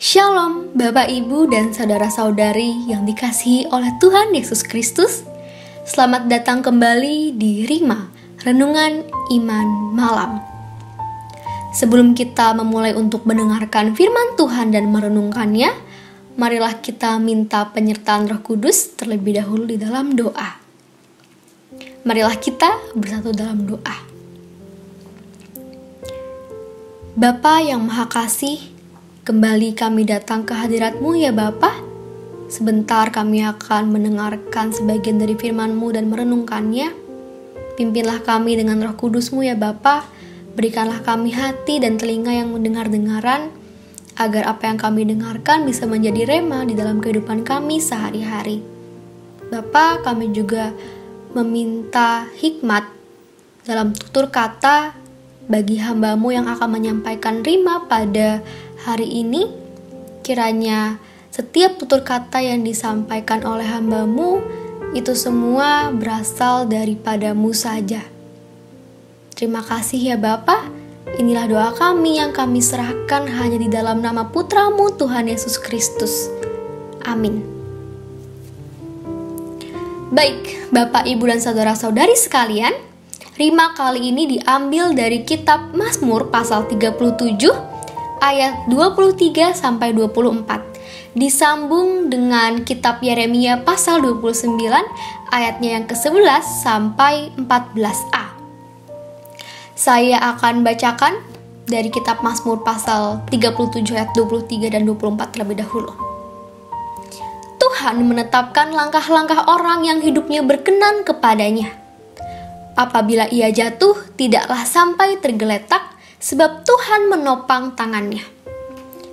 Shalom Bapak Ibu dan saudara-saudari yang dikasihi oleh Tuhan Yesus Kristus. Selamat datang kembali di Rima, Renungan Iman Malam. Sebelum kita memulai untuk mendengarkan firman Tuhan dan merenungkannya, marilah kita minta penyertaan Roh Kudus terlebih dahulu di dalam doa. Marilah kita bersatu dalam doa. Bapa yang Maha Kasih, kembali kami datang ke hadirat-Mu ya Bapa. Sebentar kami akan mendengarkan sebagian dari firman-Mu dan merenungkannya. Pimpinlah kami dengan Roh Kudus-Mu ya Bapa. Berikanlah kami hati dan telinga yang mendengar-dengaran, agar apa yang kami dengarkan bisa menjadi rema di dalam kehidupan kami sehari-hari. Bapa, kami juga meminta hikmat dalam tutur kata bagi hamba-Mu yang akan menyampaikan rima pada hari ini. Kiranya setiap tutur kata yang disampaikan oleh hamba-Mu itu semua berasal daripada-Mu saja. Terima kasih ya Bapa. Inilah doa kami yang kami serahkan hanya di dalam nama Putra-Mu Tuhan Yesus Kristus. Amin. Baik, Bapak, Ibu, dan saudara-saudari sekalian, rima kali ini diambil dari kitab Mazmur pasal 37 ayat 23 sampai 24. Disambung dengan kitab Yeremia pasal 29 ayatnya yang ke-11 sampai 14a. Saya akan bacakan dari kitab Mazmur pasal 37 ayat 23 dan 24 terlebih dahulu. Tuhan menetapkan langkah-langkah orang yang hidupnya berkenan kepadanya. Apabila ia jatuh, tidaklah sampai tergeletak, sebab Tuhan menopang tangannya.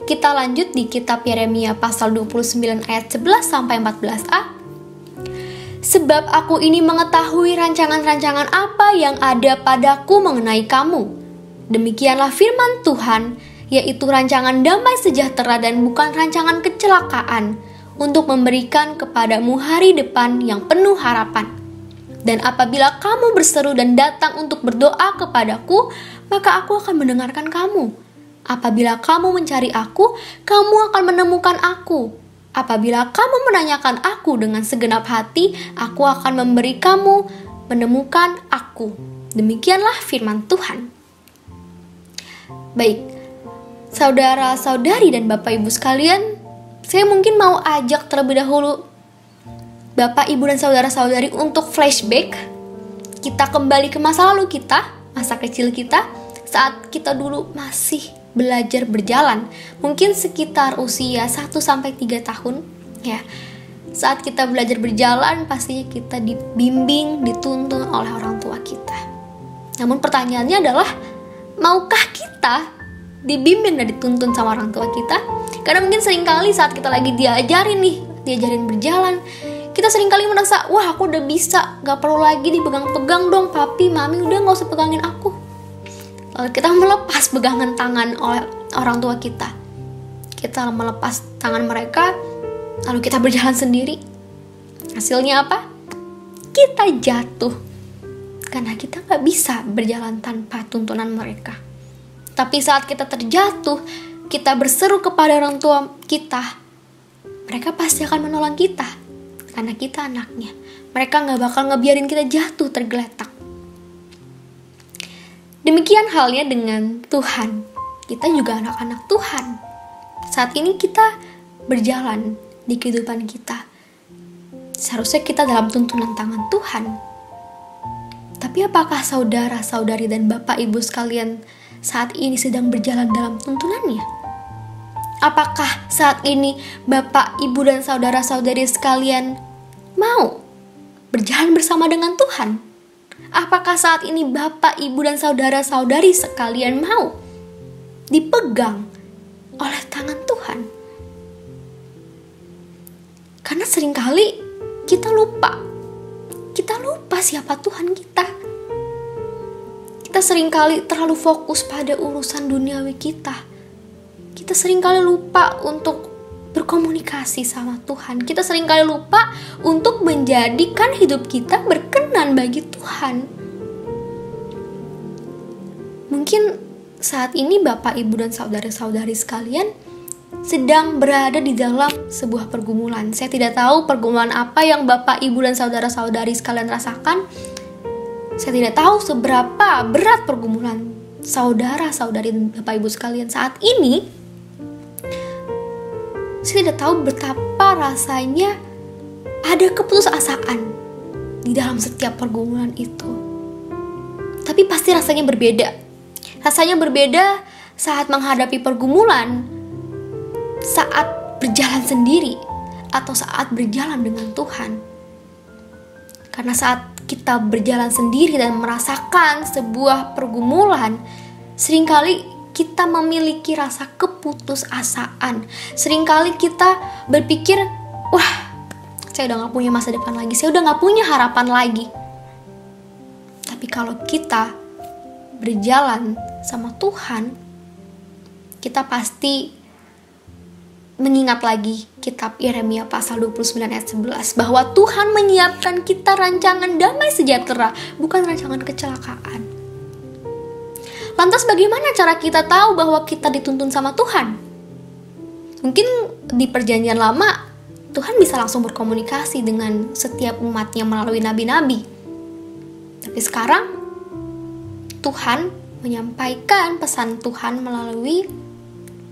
Kita lanjut di kitab Yeremia pasal 29 ayat 11 sampai 14a. Sebab aku ini mengetahui rancangan-rancangan apa yang ada padaku mengenai kamu. Demikianlah firman Tuhan, yaitu rancangan damai sejahtera dan bukan rancangan kecelakaan, untuk memberikan kepadamu hari depan yang penuh harapan. Dan apabila kamu berseru dan datang untuk berdoa kepadaku, maka aku akan mendengarkan kamu. Apabila kamu mencari aku, kamu akan menemukan aku. Apabila kamu menanyakan aku dengan segenap hati, aku akan memberi kamu menemukan aku. Demikianlah firman Tuhan. Baik, saudara-saudari dan Bapak Ibu sekalian, saya mungkin mau ajak terlebih dahulu Bapak, Ibu, dan saudara-saudari untuk flashback. Kita kembali ke masa lalu kita, masa kecil kita, saat kita dulu masih belajar berjalan. Mungkin sekitar usia 1-3 tahun ya. Saat kita belajar berjalan, pastinya kita dibimbing, dituntun oleh orang tua kita. Namun pertanyaannya adalah, maukah kita dibimbing dan dituntun sama orang tua kita? Karena mungkin seringkali saat kita lagi diajarin berjalan, kita seringkali merasa, wah aku udah bisa, gak perlu lagi dipegang-pegang dong papi, mami, udah gak usah pegangin aku. Lalu kita melepas pegangan tangan oleh orang tua kita. Kita melepas tangan mereka, lalu kita berjalan sendiri. Hasilnya apa? Kita jatuh, karena kita gak bisa berjalan tanpa tuntunan mereka. Tapi saat kita terjatuh, kita berseru kepada orang tua kita, mereka pasti akan menolong kita, karena kita anaknya. Mereka gak bakal ngebiarin kita jatuh tergeletak. Demikian halnya dengan Tuhan. Kita juga anak-anak Tuhan. Saat ini kita berjalan di kehidupan kita. Seharusnya kita dalam tuntunan tangan Tuhan. Tapi apakah saudara-saudari dan Bapak Ibu sekalian saat ini sedang berjalan dalam tuntunannya? Apakah saat ini Bapak, Ibu, dan saudara-saudari sekalian mau berjalan bersama dengan Tuhan? Apakah saat ini Bapak, Ibu, dan saudara-saudari sekalian mau dipegang oleh tangan Tuhan? Karena seringkali kita lupa siapa Tuhan kita. Kita seringkali terlalu fokus pada urusan duniawi kita. Kita seringkali lupa untuk berkomunikasi sama Tuhan. Kita seringkali lupa untuk menjadikan hidup kita berkenan bagi Tuhan. Mungkin saat ini Bapak, Ibu, dan saudara-saudari sekalian sedang berada di dalam sebuah pergumulan. Saya tidak tahu pergumulan apa yang Bapak, Ibu, dan saudara-saudari sekalian rasakan. Saya tidak tahu seberapa berat pergumulan saudara-saudari dan Bapak, Ibu sekalian saat ini. Saya tidak tahu betapa rasanya ada keputusasaan di dalam setiap pergumulan itu. Tapi pasti rasanya berbeda. Rasanya berbeda saat menghadapi pergumulan, saat berjalan sendiri, atau saat berjalan dengan Tuhan. Karena saat kita berjalan sendiri dan merasakan sebuah pergumulan, seringkali kita memiliki rasa keputusasaan. Seringkali kita berpikir, wah, saya udah gak punya masa depan lagi, saya udah gak punya harapan lagi. Tapi kalau kita berjalan sama Tuhan, kita pasti mengingat lagi kitab Yeremia pasal 29 ayat 11, bahwa Tuhan menyiapkan kita rancangan damai sejahtera, bukan rancangan kecelakaan. Lantas bagaimana cara kita tahu bahwa kita dituntun sama Tuhan? Mungkin di perjanjian lama Tuhan bisa langsung berkomunikasi dengan setiap umatnya melalui nabi-nabi. Tapi sekarang Tuhan menyampaikan pesan Tuhan melalui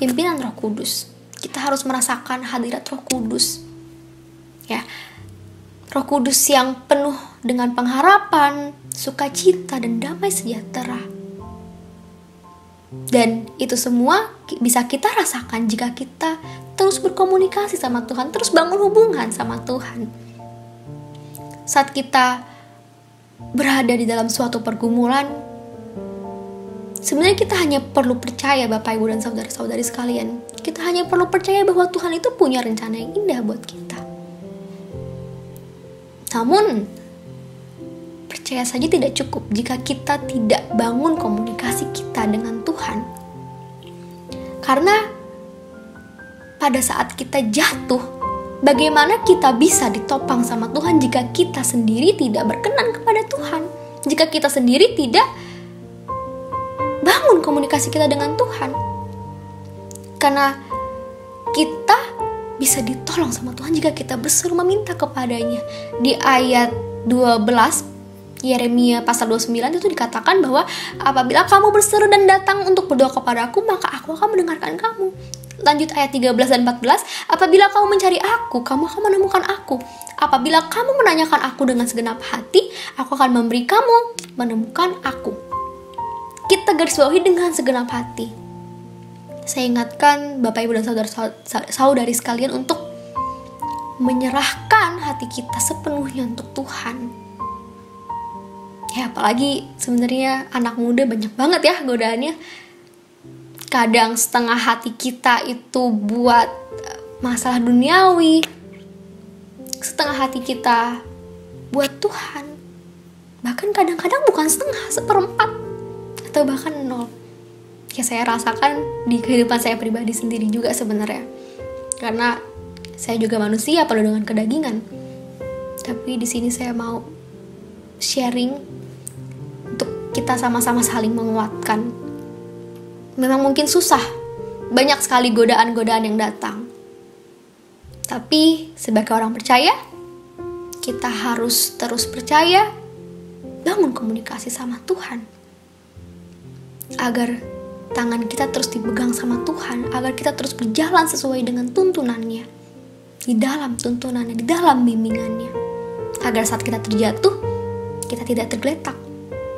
pimpinan Roh Kudus. Kita harus merasakan hadirat Roh Kudus. Ya. Roh Kudus yang penuh dengan pengharapan, sukacita, dan damai sejahtera. Dan itu semua bisa kita rasakan jika kita terus berkomunikasi sama Tuhan, terus bangun hubungan sama Tuhan. Saat kita berada di dalam suatu pergumulan, sebenarnya kita hanya perlu percaya, Bapak, Ibu, dan saudara-saudari sekalian. Kita hanya perlu percaya bahwa Tuhan itu punya rencana yang indah buat kita. Namun, percaya saja tidak cukup jika kita tidak bangun komunikasi kita dengan Tuhan. Karena pada saat kita jatuh, bagaimana kita bisa ditopang sama Tuhan jika kita sendiri tidak berkenan kepada Tuhan? Jika kita sendiri tidak bangun komunikasi kita dengan Tuhan. Karena kita bisa ditolong sama Tuhan jika kita berseru meminta kepadanya. Di ayat 12 Yeremia pasal 29 itu dikatakan bahwa apabila kamu berseru dan datang untuk berdoa kepada aku, maka aku akan mendengarkan kamu. Lanjut ayat 13 dan 14, apabila kamu mencari aku, kamu akan menemukan aku. Apabila kamu menanyakan aku dengan segenap hati, aku akan memberi kamu menemukan aku. Kita garis bawahi dengan segenap hati. Saya ingatkan Bapak, Ibu, dan saudara-saudari sekalian untuk menyerahkan hati kita sepenuhnya untuk Tuhan. Ya, apalagi sebenarnya anak muda banyak banget ya godaannya. Kadang setengah hati kita itu buat masalah duniawi, setengah hati kita buat Tuhan. Bahkan kadang-kadang bukan setengah, seperempat, atau bahkan 0. Ya, saya rasakan di kehidupan saya pribadi sendiri juga sebenarnya. Karena saya juga manusia penuh dengan kedagingan. Tapi di sini saya mau sharing untuk kita sama-sama saling menguatkan. Memang mungkin susah, banyak sekali godaan-godaan yang datang. Tapi sebagai orang percaya, kita harus terus percaya, bangun komunikasi sama Tuhan. Agar tangan kita terus dipegang sama Tuhan, agar kita terus berjalan sesuai dengan tuntunannya, di dalam tuntunannya, di dalam bimbingannya. Agar saat kita terjatuh, kita tidak tergeletak.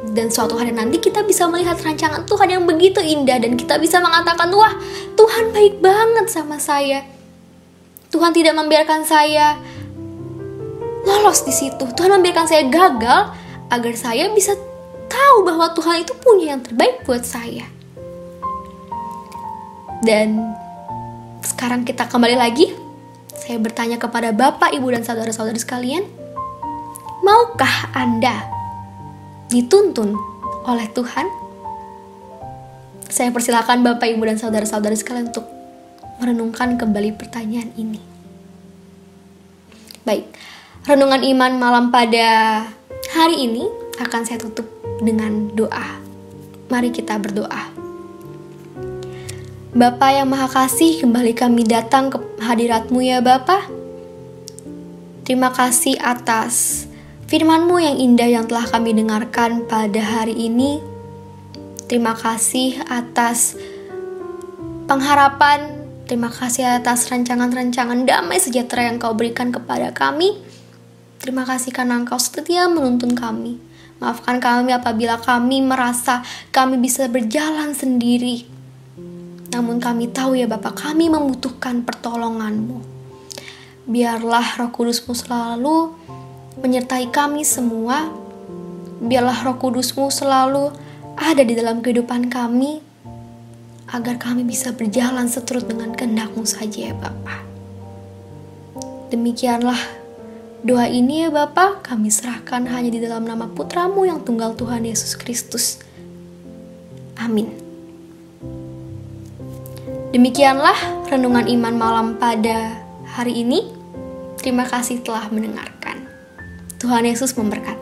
Dan suatu hari nanti kita bisa melihat rancangan Tuhan yang begitu indah, dan kita bisa mengatakan, wah, Tuhan baik banget sama saya. Tuhan tidak membiarkan saya lolos di situ. Tuhan membiarkan saya gagal agar saya bisa tahu bahwa Tuhan itu punya yang terbaik buat saya. Dan sekarang kita kembali lagi. Saya bertanya kepada Bapak, Ibu, dan saudara-saudari sekalian, maukah Anda dituntun oleh Tuhan? Saya persilakan Bapak, Ibu, dan saudara-saudari sekalian untuk merenungkan kembali pertanyaan ini. Baik, renungan iman malam pada hari ini akan saya tutup dengan doa. Mari kita berdoa. Bapa yang Maha Kasih, kembali kami datang ke hadirat-Mu ya Bapa. Terima kasih atas firman-Mu yang indah yang telah kami dengarkan pada hari ini. Terima kasih atas pengharapan, terima kasih atas rancangan-rancangan damai sejahtera yang Kau berikan kepada kami. Terima kasih karena Engkau setia menuntun kami. Maafkan kami apabila kami merasa kami bisa berjalan sendiri. Namun kami tahu ya Bapa, kami membutuhkan pertolongan-Mu. Biarlah Roh Kudus-Mu selalu menyertai kami semua. Biarlah Roh Kudus-Mu selalu ada di dalam kehidupan kami, agar kami bisa berjalan seturut dengan kehendak-Mu saja ya Bapa. Demikianlah doa ini ya Bapa, kami serahkan hanya di dalam nama Putra-Mu yang tunggal Tuhan Yesus Kristus. Amin. Demikianlah renungan iman malam pada hari ini. Terima kasih telah mendengarkan. Tuhan Yesus memberkati.